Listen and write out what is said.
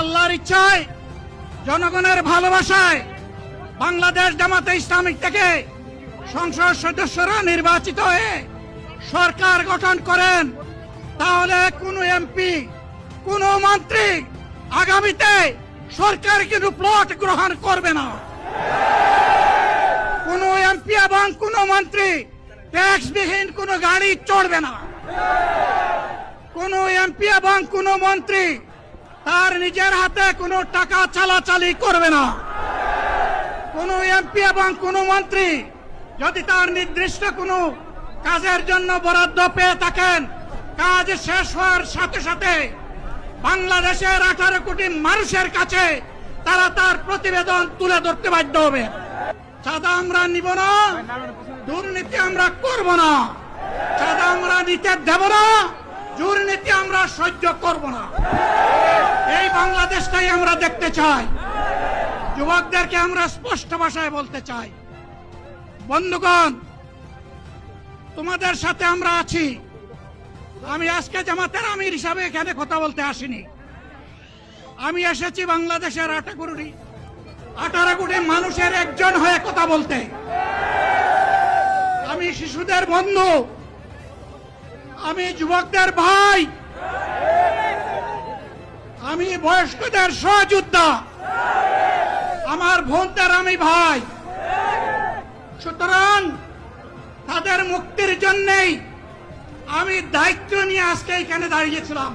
আল্লাহর ইচ্ছায়, জনগণের ভালোবাসায় বাংলাদেশ জামাতে ইসলামী থেকে সংসদ সদস্যরা নির্বাচিত হয়ে সরকার গঠন করেন, তাহলে কোন এমপি, কোন মন্ত্রী আগামীতে সরকার কিন্তু প্লট গ্রহণ করবে না। কোন এমপি এবং কোন মন্ত্রী ট্যাক্সবিহীন কোন গাড়ি চড়বে না। কোন এমপি এবং কোন মন্ত্রী তার নিজের হাতে কোনো টাকা চালাচালি করবে না। কোন এমপি এবং কোন মন্ত্রী যদি তার নির্দিষ্ট কোনো কাজের জন্য বরাদ্দ পেয়ে থাকেন, কাজ শেষ হওয়ার সাথে সাথে বাংলাদেশের 18 কোটি মানুষের কাছে তারা তার প্রতিবেদন তুলে ধরতে বাধ্য হবে। চাঁদা আমরা নিব না, দুর্নীতি আমরা করব না। চাঁদা আমরা নিতে দেব না, দুর্নীতি আমরা সহ্য করব না। এই বাংলাদেশটাই আমরা দেখতে চাই। যুবকদেরকে আমরা স্পষ্ট ভাষায় বলতে চাই, বন্ধুগণ, তোমাদের সাথে আমরা আছি। আমি আজকে জামাতের আমির হিসাবে এখানে কথা বলতে আসিনি। আমি এসেছি বাংলাদেশের 18 কোটি মানুষের একজন হয়ে কথা বলতে। আমি শিশুদের বন্ধু, আমি যুবকদের ভাই, আমি বয়স্কদের সহযোদ্ধা, আমার বোনদের আমি ভাই। সুতরাং তাদের মুক্তির জন্যই আমি দায়িত্ব নিয়ে আজকে এখানে দাঁড়িয়েছিলাম।